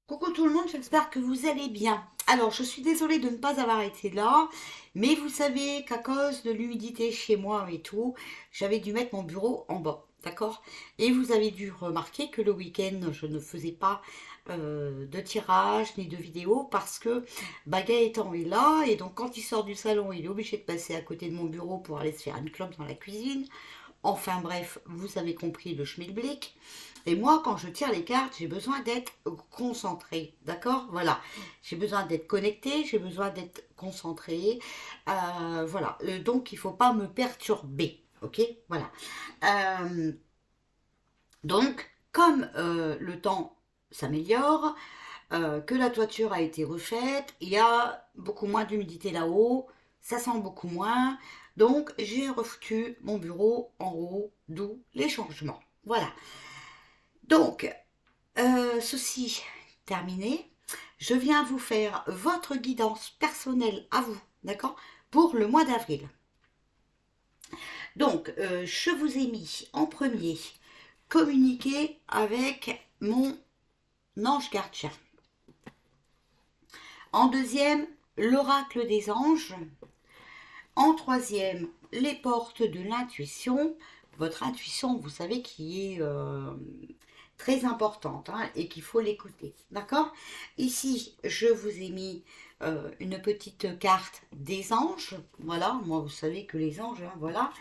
Coucou tout le monde, j'espère que vous allez bien. Alors, je suis désolée de ne pas avoir été là, mais vous savez qu'à cause de l'humidité chez moi et tout, j'avais dû mettre mon bureau en bas, d'accord? Et vous avez dû remarquer que le week-end, je ne faisais pas de tirage ni de vidéo parce que Gaëtan est là et donc quand il sort du salon, il est obligé de passer à côté de mon bureau pour aller se faire une clope dans la cuisine. Enfin bref, vous avez compris le schmilblick. Et moi, quand je tire les cartes, j'ai besoin d'être concentrée. D'accord? Voilà. J'ai besoin d'être connectée, j'ai besoin d'être concentrée. Voilà. Donc, il ne faut pas me perturber. Ok? Voilà. Euh, donc, comme le temps s'améliore, que la toiture a été refaite, il y a beaucoup moins d'humidité là-haut, ça sent beaucoup moins. Donc, j'ai refoutu mon bureau en haut, d'où les changements. Voilà. Donc, ceci terminé, je viens vous faire votre guidance personnelle à vous, d'accord, pour le mois d'avril. Donc, je vous ai mis en premier communiquer avec mon ange gardien. En deuxième, l'oracle des anges. En troisième, les portes de l'intuition. Votre intuition, vous savez, qui est très importante et qu'il faut l'écouter. D'accord? Ici, je vous ai mis une petite carte des anges. Voilà, moi, vous savez que les anges, voilà.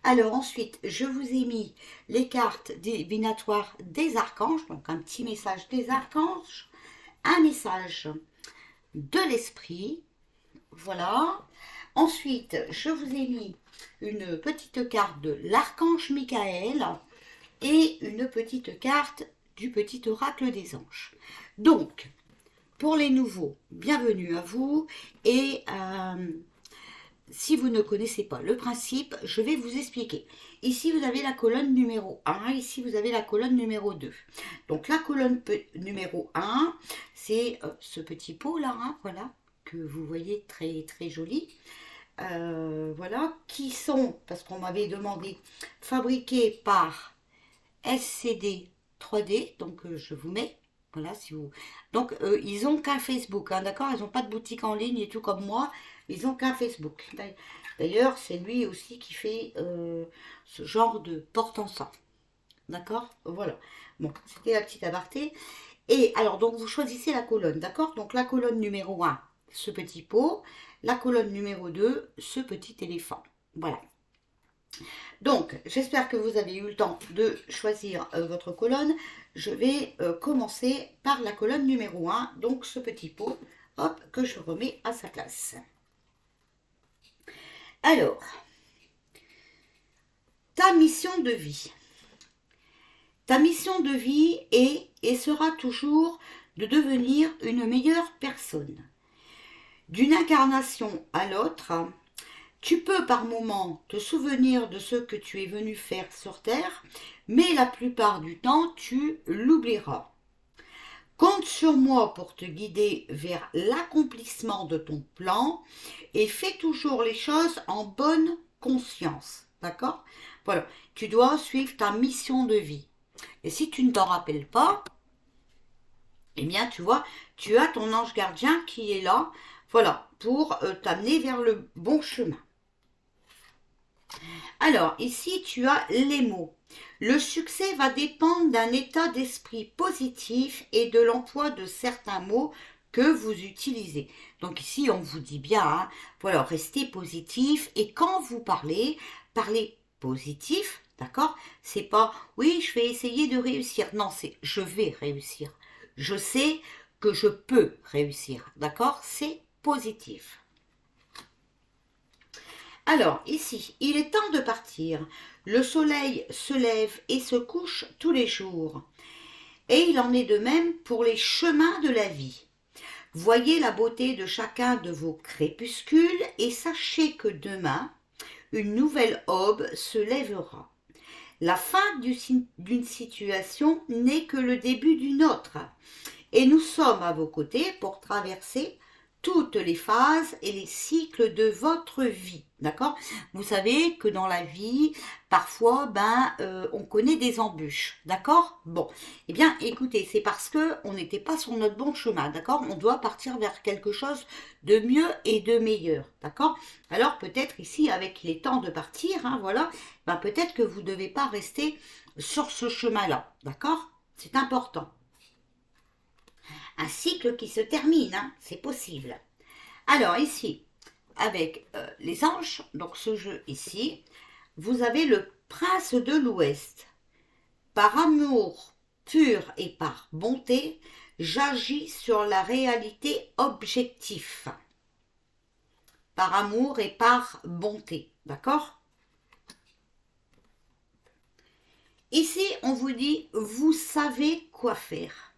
Alors ensuite, je vous ai mis les cartes divinatoires des archanges, donc un petit message des archanges, un message de l'esprit, voilà. Ensuite, je vous ai mis une petite carte de l'archange Michael et une petite carte du petit oracle des anges. Donc, pour les nouveaux, bienvenue à vous. Et si vous ne connaissez pas le principe, je vais vous expliquer. Ici, vous avez la colonne numéro 1, ici, vous avez la colonne numéro 2. Donc, la colonne numéro 1, c'est ce petit pot là, voilà, que vous voyez très très joli. Voilà, qui sont, parce qu'on m'avait demandé, fabriqués par SCD 3D, donc je vous mets, voilà, si vous... Donc, ils ont qu'un Facebook, d'accord? Ils n'ont pas de boutique en ligne et tout comme moi, ils ont qu'un Facebook. D'ailleurs, c'est lui aussi qui fait ce genre de porte-encens, d'accord? Voilà. Bon, c'était la petite aparté. Et alors, donc, vous choisissez la colonne, d'accord? Donc, la colonne numéro 1, ce petit pot. La colonne numéro 2, ce petit éléphant. Voilà. Donc, j'espère que vous avez eu le temps de choisir votre colonne. Je vais commencer par la colonne numéro 1, donc ce petit pot, hop, que je remets à sa place. Alors, ta mission de vie. Ta mission de vie est et sera toujours de devenir une meilleure personne. D'une incarnation à l'autre, tu peux par moments te souvenir de ce que tu es venu faire sur Terre, mais la plupart du temps, tu l'oublieras. Compte sur moi pour te guider vers l'accomplissement de ton plan et fais toujours les choses en bonne conscience. D'accord? Voilà, tu dois suivre ta mission de vie. Et si tu ne t'en rappelles pas, eh bien, tu vois, tu as ton ange gardien qui est là, voilà, pour t'amener vers le bon chemin. Alors, ici, tu as les mots. Le succès va dépendre d'un état d'esprit positif et de l'emploi de certains mots que vous utilisez. Donc ici, on vous dit bien, voilà, restez positif et quand vous parlez, parlez positif, d'accord? C'est pas, oui, je vais essayer de réussir. Non, c'est, je vais réussir. Je sais que je peux réussir, d'accord? C'est positif. Alors, ici, il est temps de partir. Le soleil se lève et se couche tous les jours. Et il en est de même pour les chemins de la vie. Voyez la beauté de chacun de vos crépuscules et sachez que demain, une nouvelle aube se lèvera. La fin d'une situation n'est que le début d'une autre. Et nous sommes à vos côtés pour traverser toutes les phases et les cycles de votre vie. D'accord? Vous savez que dans la vie, parfois, on connaît des embûches. D'accord? Bon. Eh bien, écoutez, c'est parce que on n'était pas sur notre bon chemin. D'accord? On doit partir vers quelque chose de mieux et de meilleur. D'accord? Alors, peut-être ici, avec les temps de partir, hein, voilà, peut-être que vous ne devez pas rester sur ce chemin-là. D'accord? C'est important. Un cycle qui se termine, hein, c'est possible. Alors, ici, avec les anges, donc ce jeu ici, vous avez le prince de l'Ouest. Par amour pur et par bonté, j'agis sur la réalité objective. Par amour et par bonté, d'accord? Ici, on vous dit, vous savez quoi faire.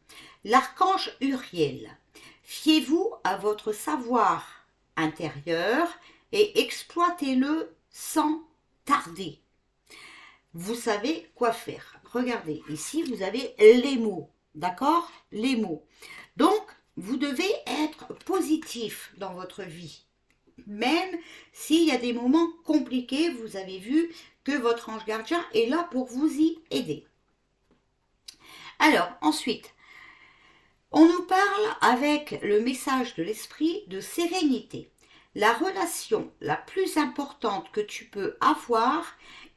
L'archange Uriel, fiez-vous à votre savoir intérieur et exploitez-le sans tarder. Vous savez quoi faire. Regardez, ici, vous avez les mots, d'accord? Les mots. Donc, vous devez être positif dans votre vie. Même s'il y a des moments compliqués, vous avez vu que votre ange gardien est là pour vous y aider. Alors, ensuite, on nous parle avec le message de l'esprit de sérénité. La relation la plus importante que tu peux avoir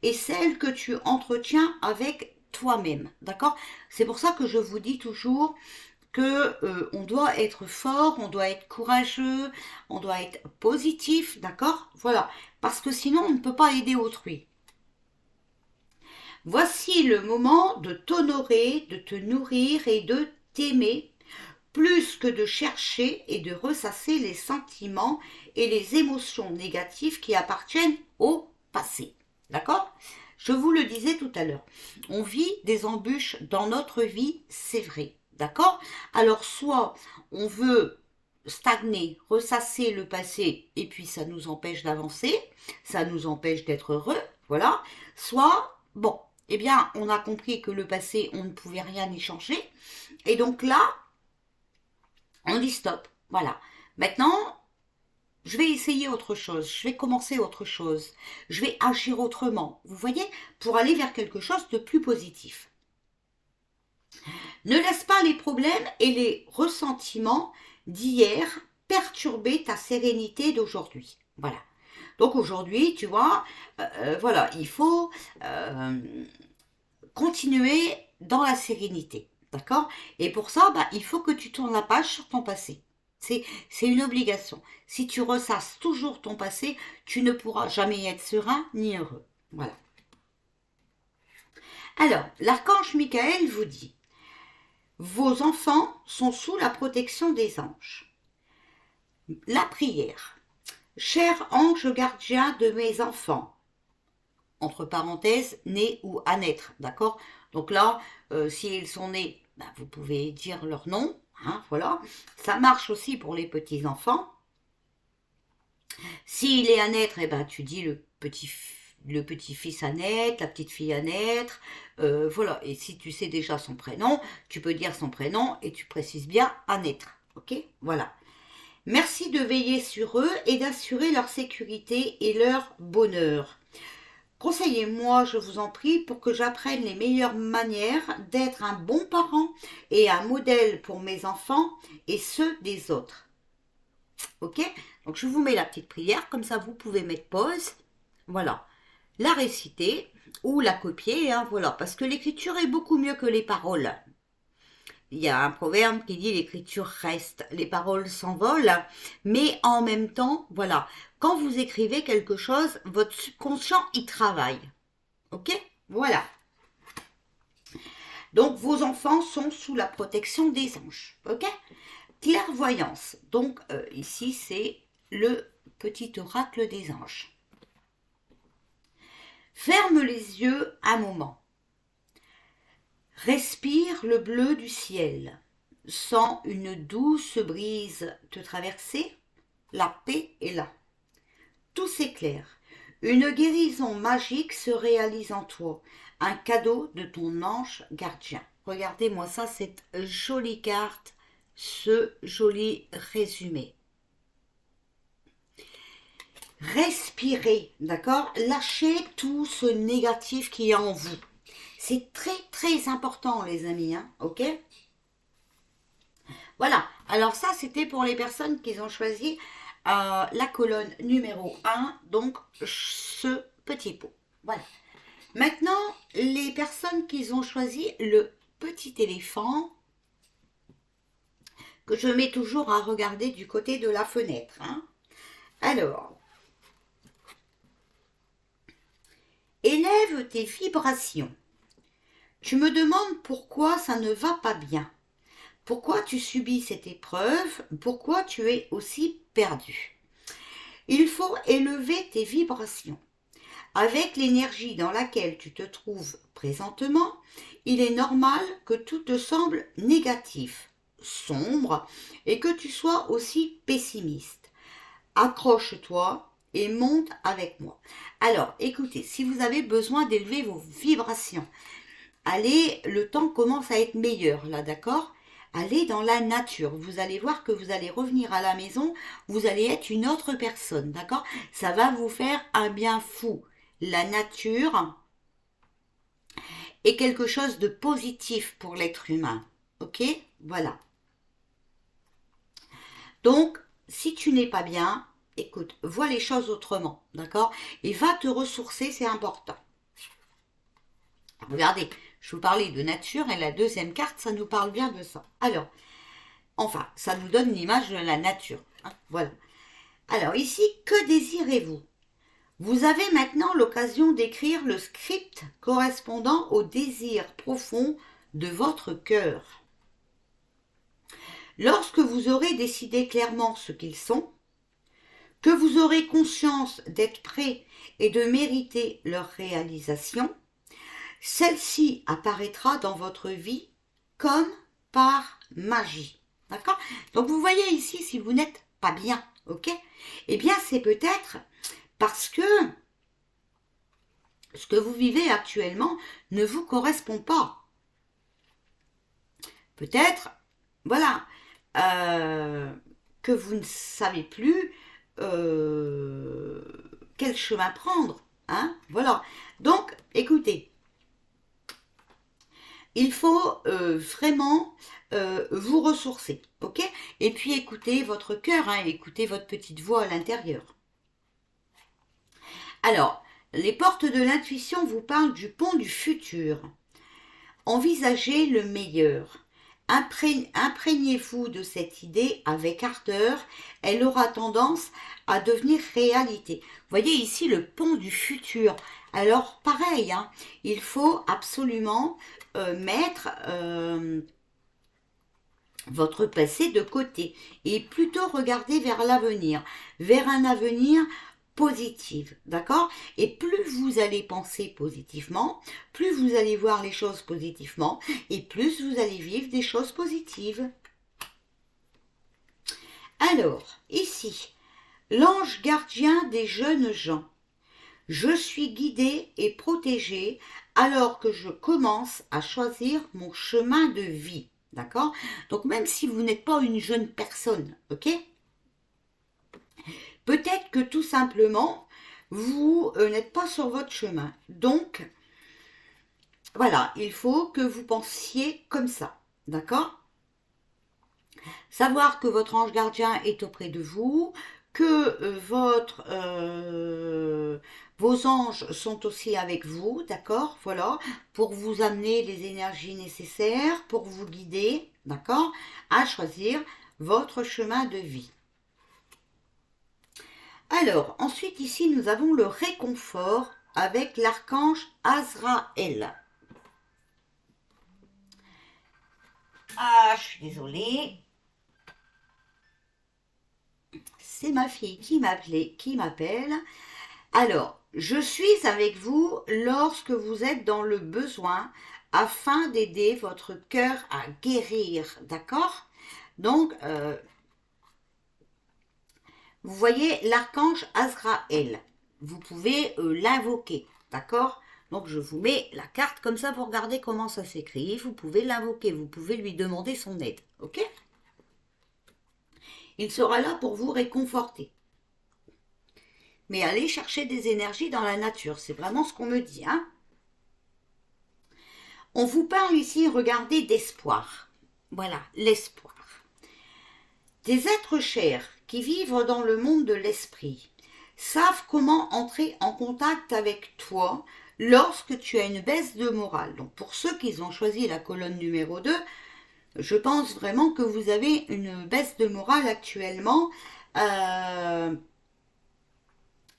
est celle que tu entretiens avec toi-même. D'accord? C'est pour ça que je vous dis toujours que on doit être fort, on doit être courageux, on doit être positif, d'accord? Voilà, parce que sinon on ne peut pas aider autrui. Voici le moment de t'honorer, de te nourrir et de t'aimer, plus que de chercher et de ressasser les sentiments et les émotions négatives qui appartiennent au passé. D'accord? Je vous le disais tout à l'heure, on vit des embûches dans notre vie, c'est vrai. D'accord? Alors soit on veut stagner, ressasser le passé et puis ça nous empêche d'avancer, ça nous empêche d'être heureux, voilà. Soit, bon, eh bien on a compris que le passé on ne pouvait rien y changer et donc là on dit stop, voilà. Maintenant, je vais essayer autre chose, je vais commencer autre chose, je vais agir autrement, vous voyez, pour aller vers quelque chose de plus positif. Ne laisse pas les problèmes et les ressentiments d'hier perturber ta sérénité d'aujourd'hui. Voilà. Donc aujourd'hui, tu vois, voilà, il faut continuer dans la sérénité. D'accord? Et pour ça, il faut que tu tournes la page sur ton passé. C'est une obligation. Si tu ressasses toujours ton passé, tu ne pourras jamais être serein ni heureux. Voilà. Alors, l'archange Michael vous dit, vos enfants sont sous la protection des anges. La prière. Cher ange gardien de mes enfants, entre parenthèses, nés ou à naître, d'accord? Donc là, s'ils sont nés, vous pouvez dire leur nom, hein, voilà. Ça marche aussi pour les petits-enfants. S'il est à naître, tu dis le petit-fils à naître, la petite fille à naître, voilà. Et si tu sais déjà son prénom, tu peux dire son prénom et tu précises bien à naître, ok? Voilà. Merci de veiller sur eux et d'assurer leur sécurité et leur bonheur. Conseillez-moi, je vous en prie, pour que j'apprenne les meilleures manières d'être un bon parent et un modèle pour mes enfants et ceux des autres. Ok? Donc je vous mets la petite prière, comme ça vous pouvez mettre pause. Voilà. La réciter ou la copier, hein, voilà, parce que l'écriture est beaucoup mieux que les paroles. Il y a un proverbe qui dit l'écriture reste, les paroles s'envolent, mais en même temps, voilà, quand vous écrivez quelque chose, votre subconscient y travaille. Ok? Voilà. Donc vos enfants sont sous la protection des anges. Ok? Clairvoyance. Donc ici c'est le petit oracle des anges. Ferme les yeux un moment. Respire le bleu du ciel. Sens une douce brise te traverser. La paix est là. Tout s'éclaire. Une guérison magique se réalise en toi. Un cadeau de ton ange gardien. Regardez-moi ça, cette jolie carte, ce joli résumé. Respirez, d'accord? Lâchez tout ce négatif qui est en vous. C'est très très important les amis, hein, ok? Voilà, alors ça c'était pour les personnes qui ont choisi la colonne numéro un, donc ce petit pot. Voilà. Maintenant, les personnes qui ont choisi le petit éléphant, que je mets toujours à regarder du côté de la fenêtre. Hein. Alors, élève tes vibrations. Tu me demandes pourquoi ça ne va pas bien. Pourquoi tu subis cette épreuve? Pourquoi tu es aussi perdu? Il faut élever tes vibrations. Avec l'énergie dans laquelle tu te trouves présentement, il est normal que tout te semble négatif, sombre et que tu sois aussi pessimiste. Accroche-toi et monte avec moi. Alors, écoutez, si vous avez besoin d'élever vos vibrations, allez, le temps commence à être meilleur là, d'accord? Allez dans la nature. Vous allez voir que vous allez revenir à la maison, vous allez être une autre personne, d'accord? Ça va vous faire un bien fou. La nature est quelque chose de positif pour l'être humain, ok? Voilà. Donc, si tu n'es pas bien, écoute, vois les choses autrement, d'accord? Et va te ressourcer, c'est important. Regardez, je vous parlais de nature et la deuxième carte, ça nous parle bien de ça. Alors, enfin, ça nous donne l'image de la nature. Hein, voilà. Alors ici, que désirez-vous? Vous avez maintenant l'occasion d'écrire le script correspondant aux désirs profonds de votre cœur. Lorsque vous aurez décidé clairement ce qu'ils sont, que vous aurez conscience d'être prêt et de mériter leur réalisation, celle-ci apparaîtra dans votre vie comme par magie. D'accord? Donc vous voyez ici, si vous n'êtes pas bien, ok? Eh bien c'est peut-être parce que ce que vous vivez actuellement ne vous correspond pas. Peut-être, voilà, que vous ne savez plus quel chemin prendre. Hein? Voilà. Donc, écoutez, il faut vraiment vous ressourcer, ok? Et puis écoutez votre cœur, hein, écoutez votre petite voix à l'intérieur. Alors, les portes de l'intuition vous parlent du pont du futur. Envisagez le meilleur. Imprégnez-vous de cette idée avec ardeur, elle aura tendance à devenir réalité. Vous voyez ici le pont du futur. Alors pareil, hein, il faut absolument mettre votre passé de côté et plutôt regarder vers l'avenir, vers un avenir positif, d'accord? Et plus vous allez penser positivement, plus vous allez voir les choses positivement et plus vous allez vivre des choses positives. Alors, ici, l'ange gardien des jeunes gens. Je suis guidée et protégée alors que je commence à choisir mon chemin de vie. D'accord? Donc même si vous n'êtes pas une jeune personne, ok? Peut-être que tout simplement, vous n'êtes pas sur votre chemin. Donc, voilà, il faut que vous pensiez comme ça. D'accord? Savoir que votre ange gardien est auprès de vous, que vos anges sont aussi avec vous, d'accord? Voilà, pour vous amener les énergies nécessaires, pour vous guider, d'accord? À choisir votre chemin de vie. Alors, ensuite ici, nous avons le réconfort avec l'archange Azraël. Ah, je suis désolée. C'est ma fille qui m'appelle. Alors, je suis avec vous lorsque vous êtes dans le besoin afin d'aider votre cœur à guérir, d'accord? Donc, vous voyez l'archange Azraël. Vous pouvez l'invoquer, d'accord? Donc, je vous mets la carte comme ça pour regarder comment ça s'écrit. Vous pouvez l'invoquer, vous pouvez lui demander son aide, ok? Il sera là pour vous réconforter. mais allez chercher des énergies dans la nature. C'est vraiment ce qu'on me dit, hein. On vous parle ici, regardez, d'espoir. Voilà, l'espoir. Des êtres chers qui vivent dans le monde de l'esprit savent comment entrer en contact avec toi lorsque tu as une baisse de morale. Donc pour ceux qui ont choisi la colonne numéro 2, je pense vraiment que vous avez une baisse de morale actuellement.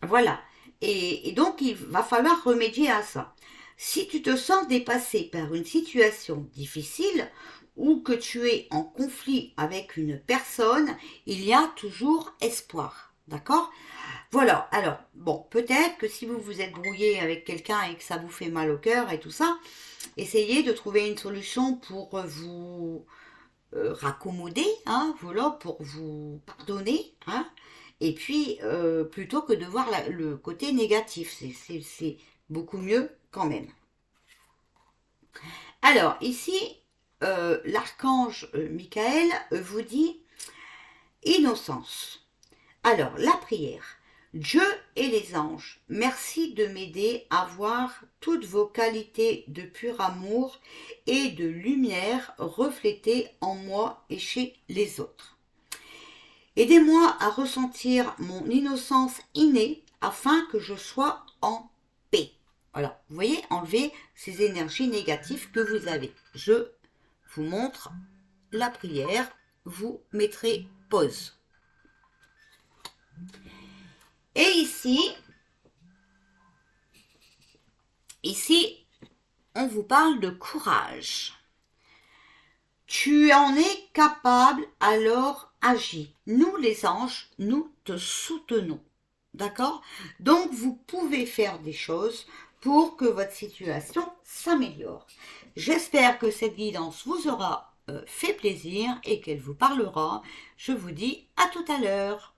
Voilà. Et donc il va falloir remédier à ça. Si tu te sens dépassé par une situation difficile ou que tu es en conflit avec une personne, il y a toujours espoir. D'accord? Voilà. Alors, bon, peut-être que si vous vous êtes brouillé avec quelqu'un et que ça vous fait mal au cœur et tout ça, essayez de trouver une solution pour vous raccommoder, hein, voilà, pour vous pardonner, hein, et puis plutôt que de voir le côté négatif, c'est beaucoup mieux quand même. Alors ici, l'archange Michael vous dit innocence. Alors la prière. Dieu et les anges, merci de m'aider à voir toutes vos qualités de pur amour et de lumière reflétées en moi et chez les autres. Aidez-moi à ressentir mon innocence innée afin que je sois en paix. Voilà, vous voyez, enlevez ces énergies négatives que vous avez. Je vous montre la prière, vous mettrez pause. Et ici, on vous parle de courage. Tu en es capable, alors agis. Nous, les anges, nous te soutenons. D'accord? Donc, vous pouvez faire des choses pour que votre situation s'améliore. J'espère que cette guidance vous aura fait plaisir et qu'elle vous parlera. Je vous dis à tout à l'heure.